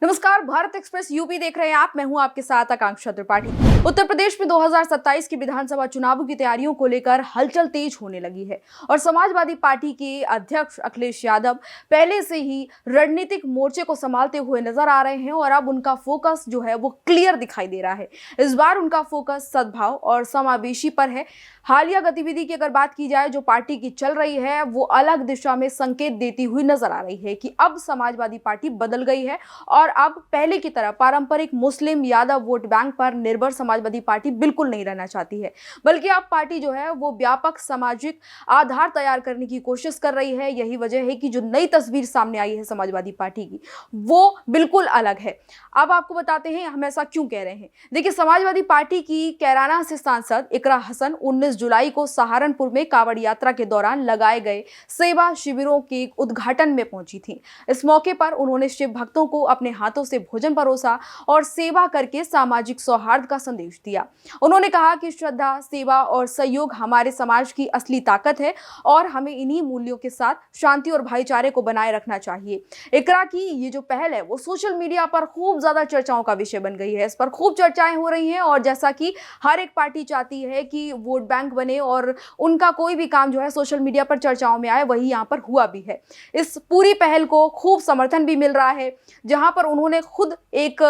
नमस्कार, Bharat express UP देख रहे हैं आप। मैं हूं आपके साथ आकांक्षा त्रिपाठी। उत्तर प्रदेश में 2027 की विधानसभा चुनावों की तैयारियों को लेकर हलचल तेज होने लगी है और समाजवादी पार्टी के अध्यक्ष अखिलेश यादव पहले से ही रणनीतिक मोर्चे को संभालते हुए नजर आ रहे हैं और अब उनका फोकस जो है वो क्लियर दिखाई दे रहा है। इस बार उनका फोकस सद्भाव और समावेशी पर है। हालिया गतिविधि की अगर बात की जाए जो पार्टी की चल रही है वो अलग दिशा में संकेत देती हुई नजर आ रही है कि अब समाजवादी पार्टी बदल गई है और अब पहले की तरह पारंपरिक मुस्लिम यादव वोट बैंक पर निर्भर समाजवादी पार्टी बिल्कुल नहीं रहना चाहती है, बल्कि अब पार्टी जो है वो व्यापक सामाजिक आधार तैयार करने की कोशिश कर रही है। यही वजह है कि जो नई तस्वीर सामने आई है समाजवादी पार्टी की वो बिल्कुल अलग है। अब आपको बताते हैं हम ऐसा क्यों कह रहे हैं। देखिए, समाजवादी पार्टी की कैराना से सांसद इकरा हसन 19 जुलाई को सहारनपुर में कांवड़ यात्रा के दौरान लगाए गए सेवा शिविरों के उद्घाटन में पहुंची थी। इस मौके पर उन्होंने शिव भक्तों को अपने हाथों से भोजन परोसा और सेवा करके सामाजिक सौहार्द का संदेश दिया। उन्होंने कहा कि श्रद्धा, सेवा और सहयोग हमारे समाज की असली ताकत है और हमें इन्हीं मूल्यों के साथ शांति और भाईचारे को बनाए रखना चाहिए। इकरा की ये जो पहल है वो सोशल मीडिया पर खूब ज्यादा चर्चाओं का विषय बन गई है। इस पर खूब चर्चाएं हो रही हैं और जैसा कि हर एक पार्टी चाहती है कि वोट बैंक बने और उनका कोई भी काम जो है सोशल मीडिया पर चर्चाओं में आए, वही यहाँ पर हुआ भी है। इस पूरी पहल को खूब समर्थन भी मिल रहा है, जहां पर उन्होंने खुद एक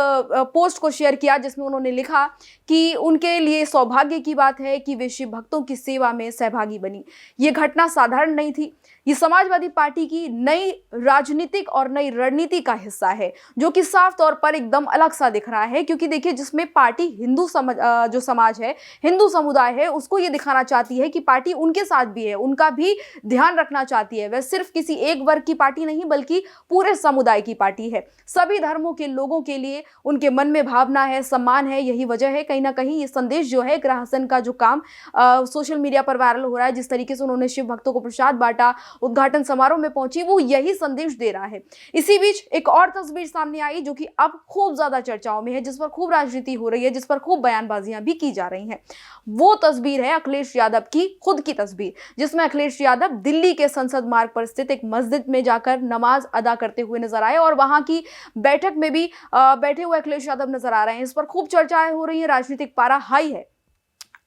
पोस्ट को शेयर किया जिसमें उन्होंने लिखा कि उनके लिए सौभाग्य की बात है कि वे शिव भक्तों की सेवा में सहभागी बनी। ये घटना साधारण नहीं थी, ये समाजवादी पार्टी की नई राजनीतिक और नई रणनीति का हिस्सा है जो कि साफ तौर पर एकदम अलग सा दिख रहा है। क्योंकि देखिए, जिसमें पार्टी जो समाज है, हिंदू समुदाय है, उसको ये दिखाना चाहती है कि पार्टी उनके साथ भी है, उनका भी ध्यान रखना चाहती है। वह सिर्फ किसी एक वर्ग की पार्टी नहीं बल्कि पूरे समुदाय की पार्टी है। सभी धर्मों के लोगों के लिए उनके मन में भावना है, सम्मान है। यही वजह है कहीं ना कहीं ये संदेश जो है इकरा हसन का जो काम सोशल मीडिया पर वायरल हो रहा है, जिस तरीके से उन्होंने शिव भक्तों को प्रसाद बांटा, उद्घाटन समारोह में पहुंची, वो यही संदेश दे रहा है। इसी बीच एक और तस्वीर सामने आई जो कि अब खूब ज्यादा चर्चाओं में है, जिस पर खूब राजनीति हो रही है, जिस पर खूब बयानबाजियां भी की जा रही हैं। वो तस्वीर है अखिलेश यादव की खुद की तस्वीर, जिसमें अखिलेश यादव दिल्ली के संसद मार्ग पर स्थित एक मस्जिद में जाकर नमाज अदा करते हुए नजर आए और वहां की बैठक में भी बैठे हुए अखिलेश यादव नजर आ रहे हैं। इस पर खूब चर्चाएं हो रही हैं, राजनीतिक पारा हाई है।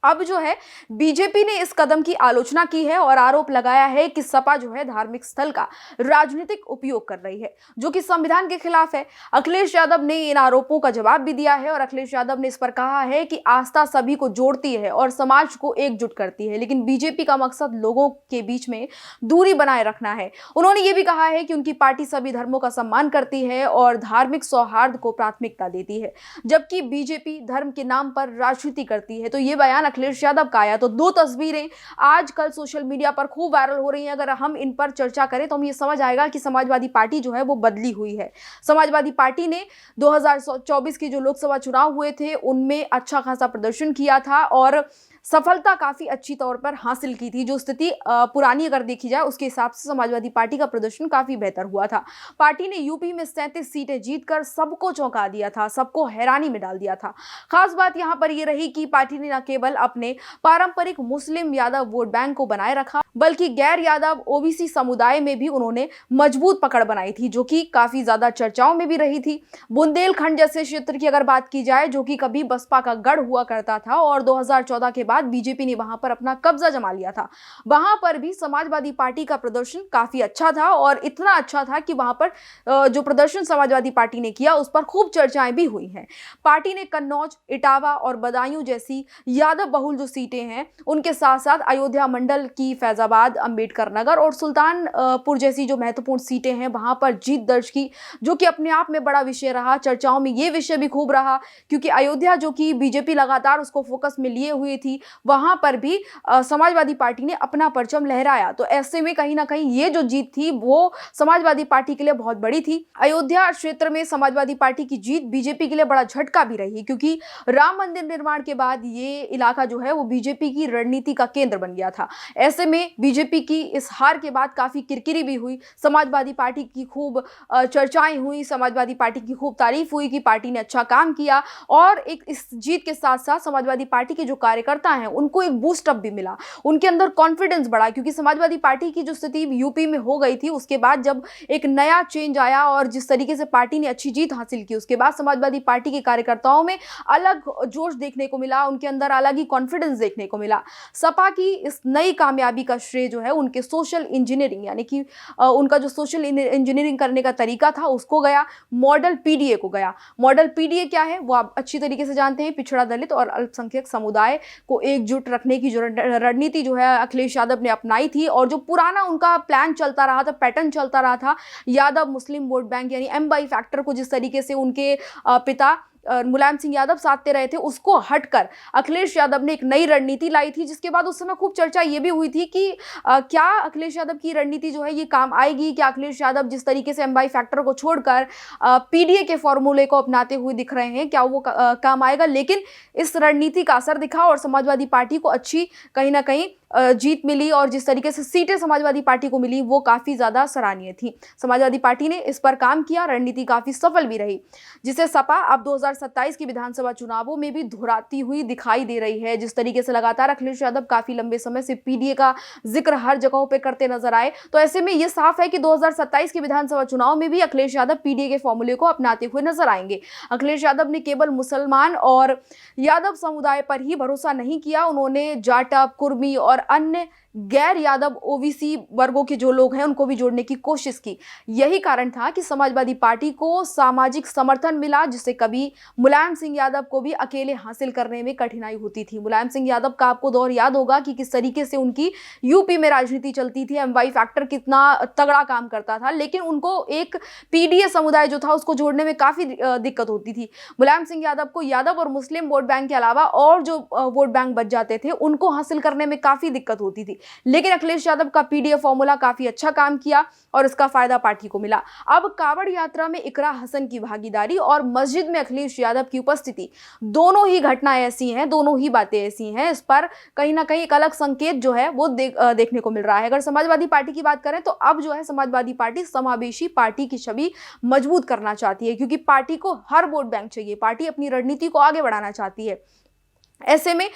अब जो है बीजेपी ने इस कदम की आलोचना की है और आरोप लगाया है कि सपा जो है धार्मिक स्थल का राजनीतिक उपयोग कर रही है, जो कि संविधान के खिलाफ है। अखिलेश यादव ने इन आरोपों का जवाब भी दिया है और अखिलेश यादव ने इस पर कहा है कि आस्था सभी को जोड़ती है और समाज को एकजुट करती है, लेकिन बीजेपी का मकसद लोगों के बीच में दूरी बनाए रखना है। उन्होंने ये भी कहा है कि उनकी पार्टी सभी धर्मों का सम्मान करती है और धार्मिक सौहार्द को प्राथमिकता देती है, जबकि बीजेपी धर्म के नाम पर राजनीति करती है। तो ये बयान अखिलेश यादव का आया। तो दो तस्वीरें आजकल सोशल मीडिया पर खूब वायरल हो रही हैं। अगर हम इन पर चर्चा करें तो हम ये समझ आएगा कि समाजवादी पार्टी जो है वो बदली हुई है। समाजवादी पार्टी ने 2024 के जो लोकसभा चुनाव हुए थे उनमें अच्छा खासा प्रदर्शन किया था और सफलता काफी अच्छी तौर पर हासिल की थी। जो स्थिति पुरानी अगर देखी जाए उसके हिसाब से समाजवादी पार्टी का प्रदर्शन काफी बेहतर हुआ था। पार्टी ने यूपी में 37 सीटें जीतकर सबको चौंका दिया था, सबको हैरानी में डाल दिया था। खास बात यहां पर यह रही कि पार्टी ने न केवल अपने पारंपरिक मुस्लिम यादव वोट बैंक को बनाए रखा बल्कि गैर यादव ओबीसी समुदाय में भी उन्होंने मजबूत पकड़ बनाई थी, जो कि काफी ज्यादा चर्चाओं में भी रही थी। बुंदेलखंड जैसे क्षेत्र की अगर बात की जाए जो कि कभी बसपा का गढ़ हुआ करता था और 2014 के बाद बीजेपी ने वहां पर अपना कब्जा जमा लिया था, वहां पर भी समाजवादी पार्टी का प्रदर्शन काफी अच्छा था और इतना अच्छा था कि वहां पर जो प्रदर्शन समाजवादी पार्टी ने किया उस पर खूब चर्चाएं भी हुई हैं। पार्टी ने कन्नौज, इटावा और बदायूं जैसी यादव बहुल जो सीटें हैं उनके साथ साथ अयोध्या मंडल की फैजाबाद, अंबेडकर नगर और सुल्तानपुर जैसी जो महत्वपूर्ण सीटें हैं वहां पर जीत दर्ज की, जो कि अपने आप में बड़ा विषय रहा। चर्चाओं में ये विषय भी खूब रहा क्योंकि अयोध्या जो कि बीजेपी लगातार उसको फोकस में लिए हुई थी, वहां पर भी समाजवादी पार्टी ने अपना परचम लहराया। तो ऐसे में कहीं ना कहीं ये जो जीत थी वो समाजवादी पार्टी के लिए बहुत बड़ी थी। अयोध्या क्षेत्र में समाजवादी पार्टी की जीत बीजेपी के लिए बड़ा झटका भी रही क्योंकि राम मंदिर निर्माण के बाद ये इलाका इलाका जो है वो बीजेपी की रणनीति का केंद्र बन गया था। ऐसे में बीजेपी की इस हार के बाद काफी किरकिरी भी हुई, समाजवादी पार्टी की खूब चर्चाएं हुई, समाजवादी पार्टी की खूब तारीफ हुई कि पार्टी ने अच्छा काम किया, और एक इस जीत के साथ साथ समाजवादी पार्टी के जो कार्यकर्ता हैं उनको एक बूस्ट अप भी मिला, उनके अंदर कॉन्फिडेंस बढ़ा, क्योंकि समाजवादी पार्टी की जो स्थिति यूपी में हो गई थी उसके बाद जब एक नया चेंज आया और जिस तरीके से पार्टी ने अच्छी जीत हासिल की, उसके बाद समाजवादी पार्टी के कार्यकर्ताओं में अलग जोश देखने को मिला, उनके अंदर अलग ही कॉन्फिडेंस देखने को मिला। सपा की इस नई कामयाबी का श्रेय जो है उनके सोशल इंजीनियरिंग, यानी कि उनका जो सोशल इंजीनियरिंग करने का तरीका था उसको गया, मॉडल पीडीए को गया। मॉडल पीडीए क्या है वो आप अच्छी तरीके से जानते हैं। पिछड़ा, दलित और अल्पसंख्यक समुदाय को एकजुट रखने की जो रणनीति जो है अखिलेश यादव ने अपनाई थी, और जो पुराना उनका प्लान चलता रहा था, पैटर्न चलता रहा था, यादव मुस्लिम वोट बैंक यानी एम/बाई फैक्टर को जिस तरीके से उनके पिता मुलायम सिंह यादव साधते रहे थे, उसको हटकर अखिलेश यादव ने एक नई रणनीति लाई थी, जिसके बाद उस समय खूब चर्चा ये भी हुई थी कि क्या अखिलेश यादव की रणनीति जो है ये काम आएगी, क्या अखिलेश यादव जिस तरीके से एम/बाई फैक्टर को छोड़कर पीडीए के फॉर्मूले को अपनाते हुए दिख रहे हैं, क्या वो काम आएगा। लेकिन इस रणनीति का असर दिखा और समाजवादी पार्टी को अच्छी कहीं ना कहीं जीत मिली, और जिस तरीके से सीटें समाजवादी पार्टी को मिली वो काफी ज्यादा सराहनीय थी। समाजवादी पार्टी ने इस पर काम किया, रणनीति काफी सफल भी रही, जिसे सपा अब 2027 के विधानसभा चुनावों में भी दोहराती हुई दिखाई दे रही है। जिस तरीके से लगातार अखिलेश यादव काफी लंबे समय से पीडीए का जिक्र हर जगहों पर करते नजर आए, तो ऐसे में यह साफ है कि 2027 के विधानसभा चुनाव में भी अखिलेश यादव पीडीए के फॉर्मूले को अपनाते हुए नजर आएंगे। अखिलेश यादव ने केवल मुसलमान और यादव समुदाय पर ही भरोसा नहीं किया, उन्होंने जाटव, कुर्मी और अन्य गैर यादव ओबीसी वर्गों के जो लोग हैं उनको भी जोड़ने की कोशिश की। यही कारण था कि समाजवादी पार्टी को सामाजिक समर्थन मिला, जिसे कभी मुलायम सिंह यादव को भी अकेले हासिल करने में कठिनाई होती थी। मुलायम सिंह यादव का आपको दौर याद होगा कि किस तरीके से उनकी यूपी में राजनीति चलती थी, एम/वाई फैक्टर कितना तगड़ा काम करता था, लेकिन उनको एक पीडीए समुदाय जो था उसको जोड़ने में काफी दिक्कत होती थी। मुलायम सिंह यादव को यादव और मुस्लिम वोट बैंक के अलावा और जो वोट बैंक बच जाते थे उनको हासिल करने में काफी दिक्कत होती थी, लेकिन अखिलेश यादव का पीडीए फॉर्मूला काफी अच्छा काम किया और इसका फायदा पार्टी को मिला। अब कावड़ यात्रा में इकरा हसन की भागीदारी और मस्जिद में अखिलेश यादव की उपस्थिति, दोनों ही घटनाएं ऐसी हैं, दोनों ही बातें ऐसी हैं, इस पर कहीं ना कहीं एक अलग संकेत जो है वो देखने को मिल रहा है। अगर समाजवादी पार्टी की बात करें तो अब जो है समाजवादी पार्टी समावेशी पार्टी की छवि मजबूत करना चाहती है, क्योंकि पार्टी को हर वोट बैंक चाहिए, पार्टी अपनी रणनीति को आगे बढ़ाना चाहती है। ऐसे में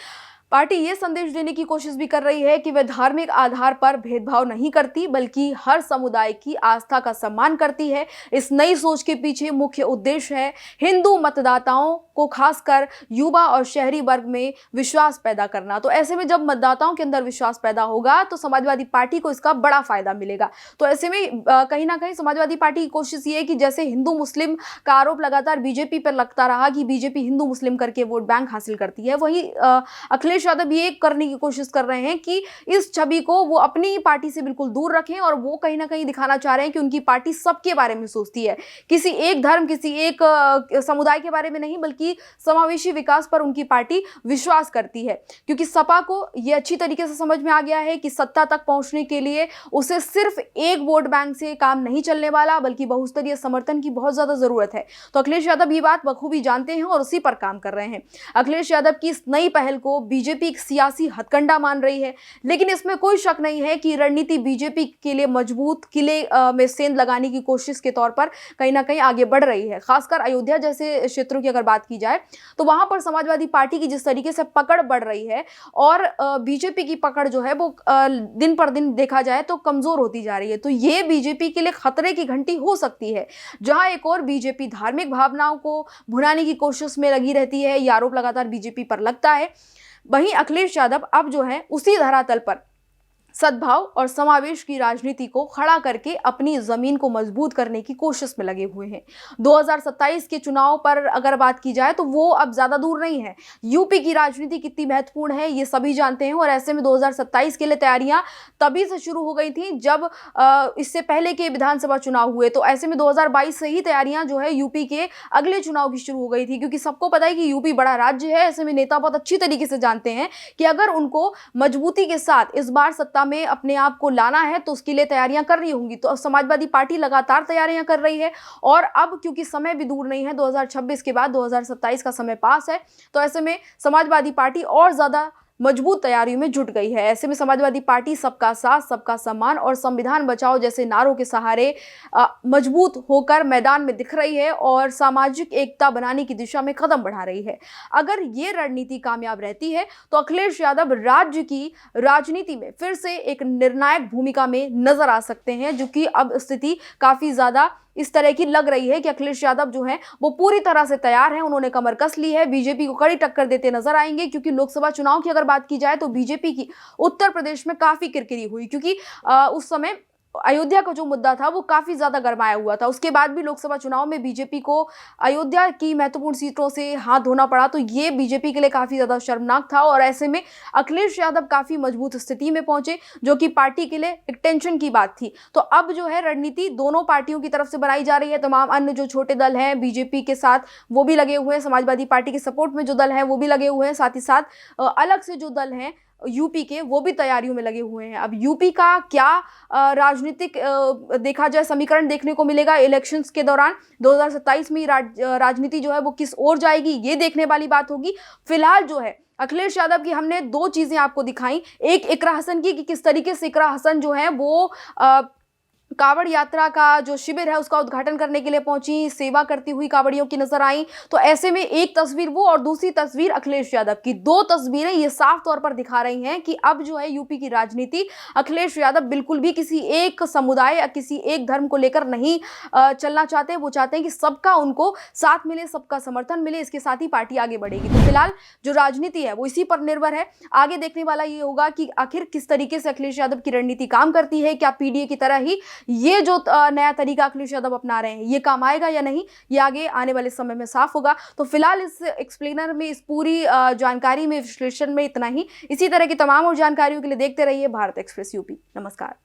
पार्टी ये संदेश देने की कोशिश भी कर रही है कि वह धार्मिक आधार पर भेदभाव नहीं करती, बल्कि हर समुदाय की आस्था का सम्मान करती है। इस नई सोच के पीछे मुख्य उद्देश्य है हिंदू मतदाताओं को, खासकर युवा और शहरी वर्ग में विश्वास पैदा करना। तो ऐसे में जब मतदाताओं के अंदर विश्वास पैदा होगा तो समाजवादी पार्टी को इसका बड़ा फायदा मिलेगा। तो ऐसे में कहीं ना कहीं समाजवादी पार्टी की कोशिश ये है कि जैसे हिंदू मुस्लिम का आरोप लगातार बीजेपी पर लगता रहा कि बीजेपी हिंदू मुस्लिम करके वोट बैंक हासिल करती है, वही अखिलेश यादव ये करने की कोशिश कर रहे हैं कि इस छवि को वो अपनी पार्टी से बिल्कुल दूर रखें, और वो कहीं ना कहीं दिखाना चाह रहे हैं कि उनकी पार्टी सबके बारे में सोचती है, किसी एक धर्म, किसी एक समुदाय के बारे में नहीं, बल्कि समावेशी विकास पर उनकी पार्टी विश्वास करती है। क्योंकि सपा को यह अच्छी तरीके से समझ में आ गया है कि सत्ता तक पहुंचने के लिए उसे सिर्फ एक वोट बैंक से काम नहीं चलने वाला, बल्कि बहुस्तरीय समर्थन की बहुत ज्यादा जरूरत है। तो अखिलेश यादव ये बात बखूबी जानते हैं और उसी पर काम कर रहे हैं। अखिलेश यादव की इस नई पहल को बीजेपी एक सियासी हथकंडा मान रही है, लेकिन इसमें कोई शक नहीं है कि रणनीति बीजेपी के लिए मजबूत किले में सेंध लगाने की कोशिश के तौर पर कहीं ना कहीं आगे बढ़ रही है। खासकर अयोध्या जैसे क्षेत्रों की अगर बात की जाए तो वहां पर समाजवादी पार्टी की जिस तरीके से पकड़ बढ़ रही है और बीजेपी की पकड़ जो है वो दिन पर दिन देखा जाए तो कमजोर होती जा रही है, तो ये बीजेपी के लिए खतरे की घंटी हो सकती है। जहां एक और बीजेपी धार्मिक भावनाओं को भुनाने की कोशिश में लगी रहती है, यह आरोप लगातार बीजेपी पर लगता है, वहीं अखिलेश यादव अब जो है उसी धरातल पर सद्भाव और समावेश की राजनीति को खड़ा करके अपनी जमीन को मजबूत करने की कोशिश में लगे हुए हैं। 2027 के चुनाव पर अगर बात की जाए तो वो अब ज्यादा दूर नहीं है। यूपी की राजनीति कितनी महत्वपूर्ण है ये सभी जानते हैं, और ऐसे में 2027 के लिए तैयारियां तभी से शुरू हो गई थी जब इससे पहले के विधानसभा चुनाव हुए। तो ऐसे में 2022 से ही तैयारियां जो है यूपी के अगले चुनाव की शुरू हो गई थी, क्योंकि सबको पता है कि यूपी बड़ा राज्य है। ऐसे में नेता बहुत अच्छी तरीके से जानते हैं कि अगर उनको मजबूती के साथ इस बार सत्ता सत्ता में अपने आप को लाना है तो उसके लिए तैयारियां कर रही होंगी। तो अब समाजवादी पार्टी लगातार तैयारियां कर रही है और अब क्योंकि समय भी दूर नहीं है, 2026 के बाद 2027 का समय पास है, तो ऐसे में समाजवादी पार्टी और ज्यादा मजबूत तैयारियों में जुट गई है। ऐसे में समाजवादी पार्टी सबका साथ, सबका सम्मान और संविधान बचाओ जैसे नारों के सहारे मजबूत होकर मैदान में दिख रही है और सामाजिक एकता बनाने की दिशा में कदम बढ़ा रही है। अगर ये रणनीति कामयाब रहती है तो अखिलेश यादव राज्य की राजनीति में फिर से एक निर्णायक भूमिका में नजर आ सकते हैं, जो कि अब स्थिति काफी ज्यादा इस तरह की लग रही है कि अखिलेश यादव जो हैं वो पूरी तरह से तैयार हैं। उन्होंने कमर कस ली है, बीजेपी को कड़ी टक्कर देते नजर आएंगे, क्योंकि लोकसभा चुनाव की अगर बात की जाए तो बीजेपी की उत्तर प्रदेश में काफी किरकिरी हुई, क्योंकि उस समय अयोध्या का जो मुद्दा था वो काफी ज्यादा गरमाया हुआ था। उसके बाद भी लोकसभा चुनाव में बीजेपी को अयोध्या की महत्वपूर्ण सीटों से हाथ धोना पड़ा, तो ये बीजेपी के लिए काफी ज्यादा शर्मनाक था। और ऐसे में अखिलेश यादव काफी मजबूत स्थिति में पहुंचे, जो कि पार्टी के लिए एक टेंशन की बात थी। तो अब जो है रणनीति दोनों पार्टियों की तरफ से बनाई जा रही है। तमाम अन्य जो छोटे दल हैं बीजेपी के साथ वो भी लगे हुए हैं, समाजवादी पार्टी के सपोर्ट में जो दल हैं वो भी लगे हुए हैं, साथ ही साथ अलग से जो दल हैं यूपी के वो भी तैयारियों में लगे हुए हैं। अब यूपी का क्या राजनीतिक देखा जाए समीकरण देखने को मिलेगा इलेक्शंस के दौरान 2027 में राजनीति जो है वो किस ओर जाएगी, ये देखने वाली बात होगी। फिलहाल जो है अखिलेश यादव की हमने दो चीजें आपको दिखाई, एक इकरा हसन की कि किस तरीके से इकरा हसन जो है वो कांवड़ यात्रा का जो शिविर है उसका उद्घाटन करने के लिए पहुंची, सेवा करती हुई कांवड़ियों की नजर आई। तो ऐसे में एक तस्वीर वो और दूसरी तस्वीर अखिलेश यादव की, दो तस्वीरें ये साफ तौर पर दिखा रही हैं कि अब जो है यूपी की राजनीति अखिलेश यादव बिल्कुल भी किसी एक समुदाय या किसी एक धर्म को लेकर नहीं चलना चाहते। वो चाहते हैं कि सबका उनको साथ मिले, सबका समर्थन मिले, इसके साथ ही पार्टी आगे बढ़ेगी। तो फिलहाल जो राजनीति है वो इसी पर निर्भर है। आगे देखने वाला ये होगा कि आखिर किस तरीके से अखिलेश यादव की रणनीति काम करती है। क्या पीडीए की तरह ही ये जो नया तरीका अखिलेश यादव अपना रहे हैं ये काम आएगा या नहीं, ये आगे आने वाले समय में साफ होगा। तो फिलहाल इस एक्सप्लेनर में, इस पूरी जानकारी में, विश्लेषण में इतना ही। इसी तरह की तमाम और जानकारियों के लिए देखते रहिए भारत एक्सप्रेस यूपी। नमस्कार।